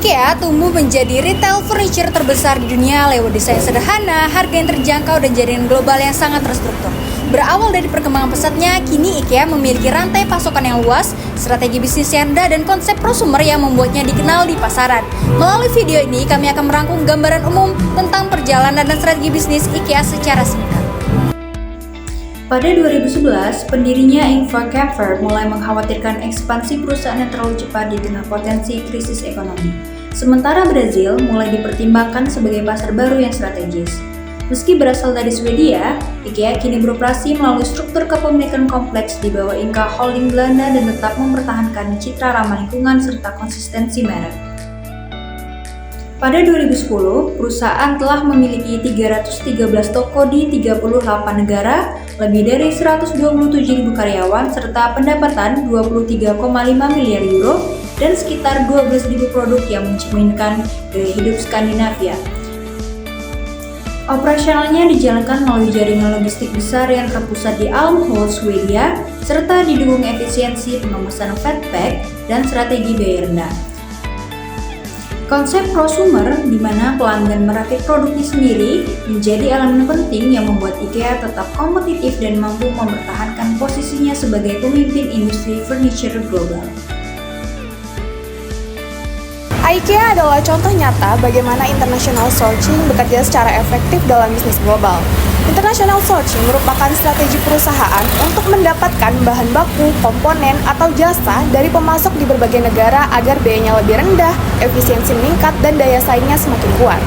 IKEA tumbuh menjadi retail furniture terbesar di dunia lewat desain sederhana, harga yang terjangkau, dan jaringan global yang sangat terstruktur. Berawal dari perkembangan pesatnya, kini IKEA memiliki rantai pasokan yang luas, strategi bisnis yang rendah, dan konsep prosumer yang membuatnya dikenal di pasaran. Melalui video ini, kami akan merangkum gambaran umum tentang perjalanan dan strategi bisnis IKEA secara singkat. Pada 2011, pendirinya Inc. Keffer mulai mengkhawatirkan ekspansi perusahaan yang terlalu cepat di tengah potensi krisis ekonomi. Sementara Brazil mulai dipertimbangkan sebagai pasar baru yang strategis. Meski berasal dari Swedia, IKEA kini beroperasi melalui struktur kepemilikan kompleks di bawah Inca Holding Belanda dan tetap mempertahankan citra ramah lingkungan serta konsistensi merek. Pada 2010, perusahaan telah memiliki 313 toko di 38 negara, lebih dari 127.000 karyawan, serta pendapatan 23,5 miliar euro dan sekitar 12.000 produk yang mencerminkan gaya hidup Skandinavia. Operasionalnya dijalankan melalui jaringan logistik besar yang terpusat di Älmhult, Swedia, serta didukung efisiensi pemesanan flatpack dan strategi biaya rendah. Konsep prosumer, di mana pelanggan merakit produknya sendiri, menjadi elemen penting yang membuat IKEA tetap kompetitif dan mampu mempertahankan posisinya sebagai pemimpin industri furniture global. IKEA adalah contoh nyata bagaimana international sourcing bekerja secara efektif dalam bisnis global. International sourcing merupakan strategi perusahaan untuk mendapatkan bahan baku, komponen, atau jasa dari pemasok di berbagai negara agar biayanya lebih rendah, efisiensi meningkat, dan daya saingnya semakin kuat.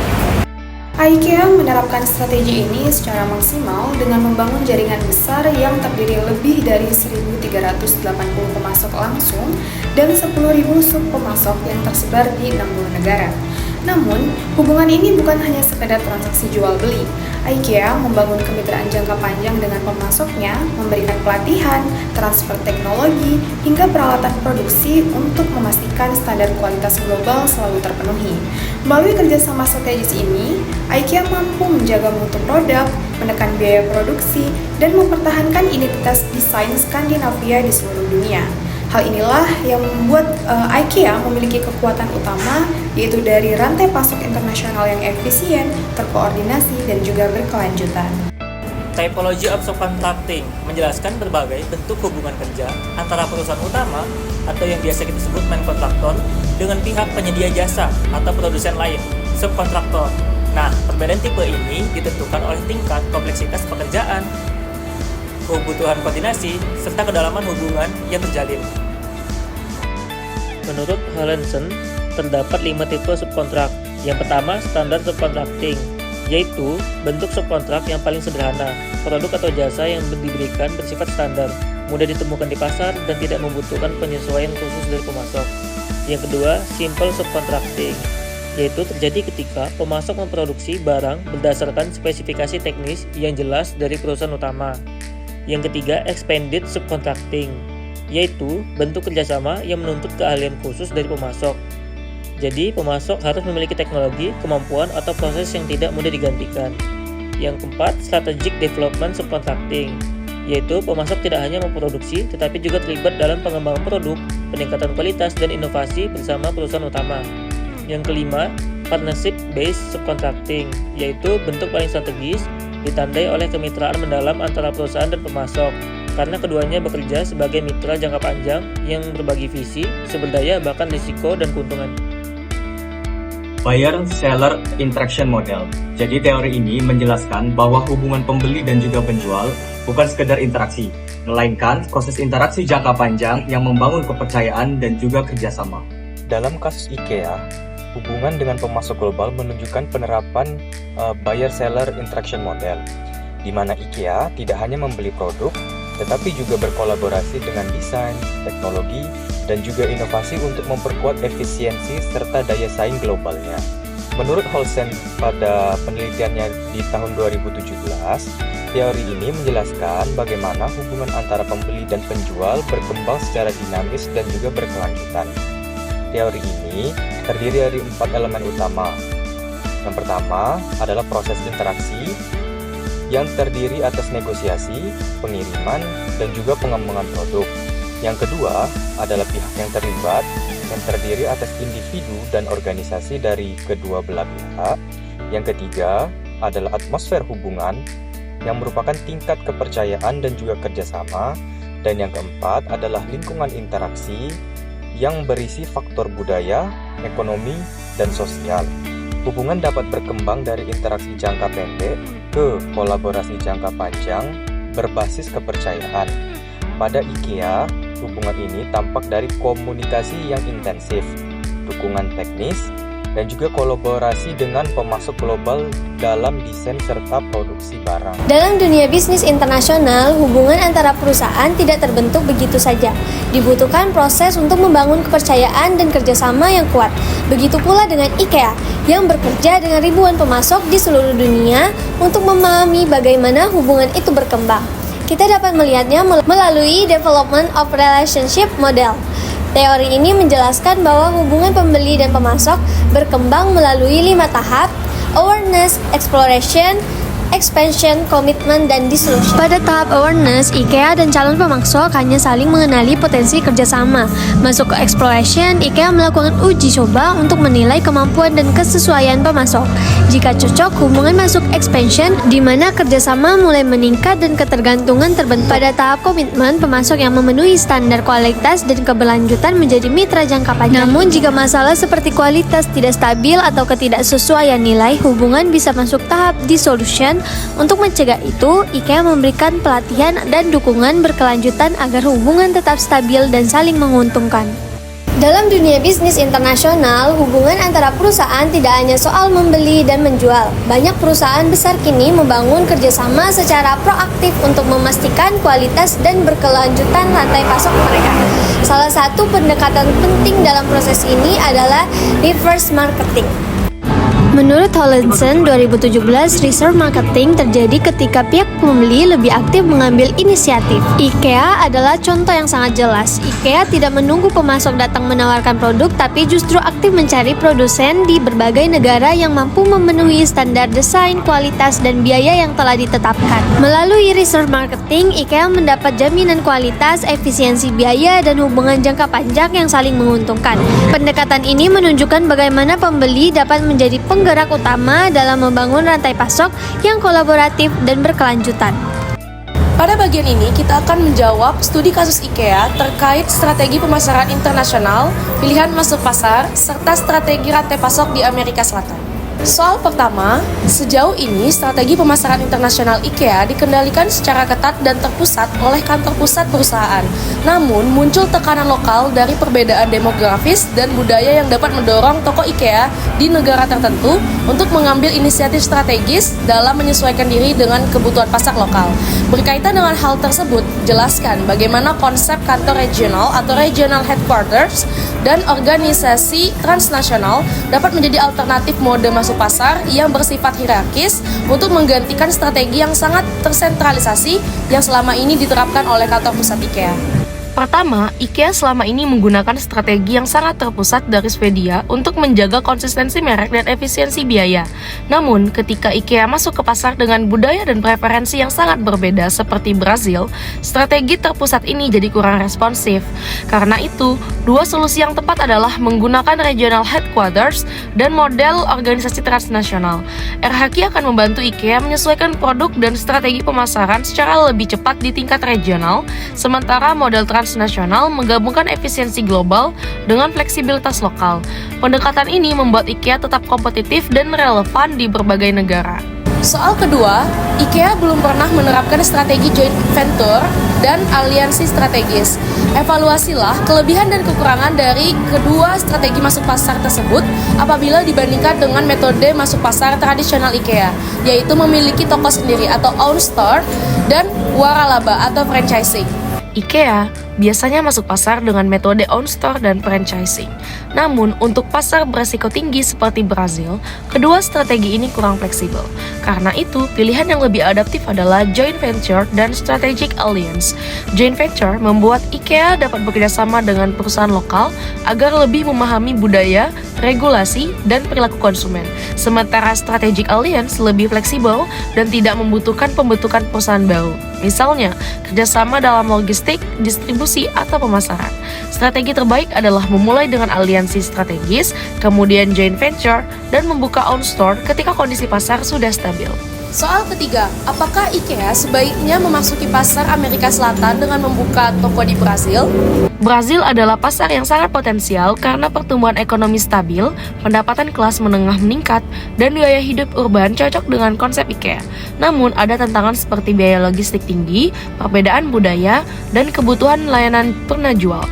IKEA menerapkan strategi ini secara maksimal dengan membangun jaringan besar yang terdiri lebih dari 1.380 pemasok langsung dan 10.000 sub-pemasok yang tersebar di 60 negara. Namun, hubungan ini bukan hanya sekedar transaksi jual-beli. IKEA membangun kemitraan jangka panjang dengan pemasoknya, memberikan pelatihan, transfer teknologi, hingga peralatan produksi untuk memastikan standar kualitas global selalu terpenuhi. Melalui kerjasama strategis ini, IKEA mampu menjaga mutu produk, menekan biaya produksi, dan mempertahankan identitas desain Skandinavia di seluruh dunia. Hal inilah yang membuat IKEA memiliki kekuatan utama, yaitu dari rantai pasok internasional yang efisien, terkoordinasi, dan juga berkelanjutan. Typology of subcontracting menjelaskan berbagai bentuk hubungan kerja antara perusahaan utama atau yang biasa kita sebut main kontraktor dengan pihak penyedia jasa atau produsen lain, subkontraktor. Nah, perbedaan tipe ini ditentukan oleh tingkat kompleksitas pekerjaan, kebutuhan koordinasi, serta kedalaman hubungan yang terjalin. Menurut Hollensen, terdapat 5 tipe subkontrak. Yang pertama, standar subcontracting, yaitu bentuk subkontrak yang paling sederhana, produk atau jasa yang diberikan bersifat standar, mudah ditemukan di pasar, dan tidak membutuhkan penyesuaian khusus dari pemasok. Yang kedua, simple subcontracting, yaitu terjadi ketika pemasok memproduksi barang berdasarkan spesifikasi teknis yang jelas dari perusahaan utama. Yang ketiga, expanded subcontracting, yaitu bentuk kerjasama yang menuntut keahlian khusus dari pemasok. Jadi, pemasok harus memiliki teknologi, kemampuan, atau proses yang tidak mudah digantikan. Yang keempat, strategic development subcontracting, yaitu pemasok tidak hanya memproduksi, tetapi juga terlibat dalam pengembangan produk, peningkatan kualitas, dan inovasi bersama perusahaan utama. Yang kelima, partnership-based subcontracting, yaitu bentuk paling strategis, ditandai oleh kemitraan mendalam antara perusahaan dan pemasok, karena keduanya bekerja sebagai mitra jangka panjang yang berbagi visi, sumber daya, bahkan risiko dan keuntungan. Buyer-seller interaction model. Jadi teori ini menjelaskan bahwa hubungan pembeli dan juga penjual bukan sekedar interaksi, melainkan proses interaksi jangka panjang yang membangun kepercayaan dan juga kerjasama. Dalam kasus IKEA, hubungan dengan pemasok global menunjukkan penerapan buyer-seller interaction model, di mana IKEA tidak hanya membeli produk, tetapi juga berkolaborasi dengan desain, teknologi, dan juga inovasi untuk memperkuat efisiensi serta daya saing globalnya. Menurut Holsen pada penelitiannya di tahun 2017, teori ini menjelaskan bagaimana hubungan antara pembeli dan penjual berkembang secara dinamis dan juga berkelanjutan. Teori ini terdiri dari 4 elemen utama. Yang pertama adalah proses interaksi yang terdiri atas negosiasi, pengiriman, dan juga pengembangan produk. Yang kedua adalah pihak yang terlibat, yang terdiri atas individu dan organisasi dari kedua belah pihak. Yang ketiga adalah atmosfer hubungan yang merupakan tingkat kepercayaan dan juga kerjasama. Dan yang keempat adalah lingkungan interaksi yang berisi faktor budaya, ekonomi, dan sosial. Hubungan dapat berkembang dari interaksi jangka pendek ke kolaborasi jangka panjang berbasis kepercayaan. Pada IKEA, hubungan ini tampak dari komunikasi yang intensif, dukungan teknis, dan juga kolaborasi dengan pemasok global dalam desain serta produksi barang. Dalam dunia bisnis internasional, hubungan antara perusahaan tidak terbentuk begitu saja. Dibutuhkan proses untuk membangun kepercayaan dan kerjasama yang kuat. Begitu pula dengan IKEA, yang bekerja dengan ribuan pemasok di seluruh dunia untuk memahami bagaimana hubungan itu berkembang. Kita dapat melihatnya melalui Development of Relationship Model. Teori ini menjelaskan bahwa hubungan pembeli dan pemasok berkembang melalui 5 tahap: awareness, exploration, expansion, commitment, dan dissolution. Pada tahap awareness, IKEA dan calon pemasok hanya saling mengenali potensi kerjasama. Masuk ke exploration, IKEA melakukan uji coba untuk menilai kemampuan dan kesesuaian pemasok. Jika cocok, hubungan masuk expansion, di mana kerjasama mulai meningkat dan ketergantungan terbentuk. Pada tahap komitmen, pemasok yang memenuhi standar kualitas dan keberlanjutan menjadi mitra jangka panjang. Namun, jika masalah seperti kualitas tidak stabil atau ketidaksesuaian nilai, hubungan bisa masuk tahap dissolution. Untuk mencegah itu, IKEA memberikan pelatihan dan dukungan berkelanjutan agar hubungan tetap stabil dan saling menguntungkan. Dalam dunia bisnis internasional, hubungan antara perusahaan tidak hanya soal membeli dan menjual. Banyak perusahaan besar kini membangun kerjasama secara proaktif untuk memastikan kualitas dan berkelanjutan rantai pasok mereka. Salah satu pendekatan penting dalam proses ini adalah reverse marketing. Menurut Hollandson, 2017 research marketing terjadi ketika pihak pembeli lebih aktif mengambil inisiatif. IKEA adalah contoh yang sangat jelas. IKEA tidak menunggu pemasok datang menawarkan produk, tapi justru aktif mencari produsen di berbagai negara yang mampu memenuhi standar desain, kualitas, dan biaya yang telah ditetapkan. Melalui research marketing, IKEA mendapat jaminan kualitas, efisiensi biaya, dan hubungan jangka panjang yang saling menguntungkan. Pendekatan ini menunjukkan bagaimana pembeli dapat menjadi penggerak utama dalam membangun rantai pasok yang kolaboratif dan berkelanjutan. Pada bagian ini, kita akan menjawab studi kasus IKEA terkait strategi pemasaran internasional, pilihan masuk pasar, serta strategi rantai pasok di Amerika Selatan. Soal pertama, sejauh ini strategi pemasaran internasional IKEA dikendalikan secara ketat dan terpusat oleh kantor pusat perusahaan. Namun, muncul tekanan lokal dari perbedaan demografis dan budaya yang dapat mendorong toko IKEA di negara tertentu untuk mengambil inisiatif strategis dalam menyesuaikan diri dengan kebutuhan pasar lokal. Berkaitan dengan hal tersebut, jelaskan bagaimana konsep kantor regional atau regional headquarters dan organisasi transnasional dapat menjadi alternatif mode masuk pasar yang bersifat hierarkis untuk menggantikan strategi yang sangat tersentralisasi yang selama ini diterapkan oleh kantor pusat IKEA. Pertama, IKEA selama ini menggunakan strategi yang sangat terpusat dari Swedia untuk menjaga konsistensi merek dan efisiensi biaya. Namun, ketika IKEA masuk ke pasar dengan budaya dan preferensi yang sangat berbeda seperti Brazil, strategi terpusat ini jadi kurang responsif. Karena itu, dua solusi yang tepat adalah menggunakan regional headquarters dan model organisasi transnasional. RHQ akan membantu IKEA menyesuaikan produk dan strategi pemasaran secara lebih cepat di tingkat regional, sementara model transnasional menggabungkan efisiensi global dengan fleksibilitas lokal. Pendekatan ini membuat IKEA tetap kompetitif dan relevan di berbagai negara. Soal kedua, IKEA belum pernah menerapkan strategi joint venture dan aliansi strategis. Evaluasilah kelebihan dan kekurangan dari kedua strategi masuk pasar tersebut apabila dibandingkan dengan metode masuk pasar tradisional IKEA, yaitu memiliki toko sendiri atau own store dan waralaba atau franchising. IKEA biasanya masuk pasar dengan metode own store dan franchising. Namun, untuk pasar beresiko tinggi seperti Brazil, kedua strategi ini kurang fleksibel. Karena itu, pilihan yang lebih adaptif adalah joint venture dan strategic alliance. Joint venture membuat IKEA dapat bekerjasama dengan perusahaan lokal agar lebih memahami budaya, regulasi, dan perilaku konsumen. Sementara strategic alliance lebih fleksibel dan tidak membutuhkan pembentukan perusahaan baru. Misalnya, kerjasama dalam logistik, distribusi, atau pemasaran. Strategi terbaik adalah memulai dengan aliansi strategis, kemudian joint venture, dan membuka own store ketika kondisi pasar sudah stabil. Soal ketiga, apakah IKEA sebaiknya memasuki pasar Amerika Selatan dengan membuka toko di Brasil? Brazil adalah pasar yang sangat potensial karena pertumbuhan ekonomi stabil, pendapatan kelas menengah meningkat, dan gaya hidup urban cocok dengan konsep IKEA. Namun, ada tantangan seperti biaya logistik tinggi, perbedaan budaya, dan kebutuhan layanan penjual.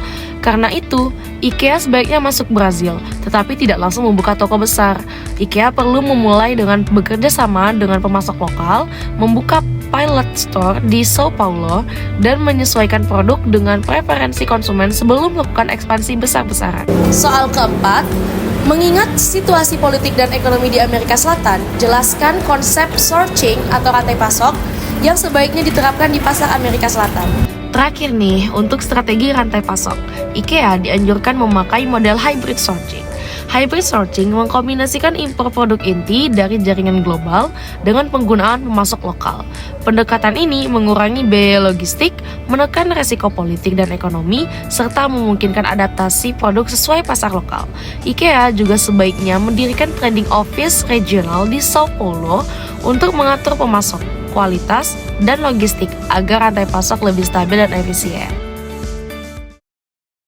Karena itu, IKEA sebaiknya masuk Brazil, tetapi tidak langsung membuka toko besar. IKEA perlu memulai dengan bekerja sama dengan pemasok lokal, membuka pilot store di Sao Paulo, dan menyesuaikan produk dengan preferensi konsumen sebelum melakukan ekspansi besar-besaran. Soal keempat, mengingat situasi politik dan ekonomi di Amerika Selatan, jelaskan konsep sourcing atau rantai pasok yang sebaiknya diterapkan di pasar Amerika Selatan. Terakhir nih, untuk strategi rantai pasok, IKEA dianjurkan memakai model hybrid sourcing. Hybrid sourcing mengkombinasikan impor produk inti dari jaringan global dengan penggunaan pemasok lokal. Pendekatan ini mengurangi biaya logistik, menekan resiko politik dan ekonomi, serta memungkinkan adaptasi produk sesuai pasar lokal. IKEA juga sebaiknya mendirikan trading office regional di Sao Paulo untuk mengatur pemasok, kualitas, dan logistik agar rantai pasok lebih stabil dan efisien.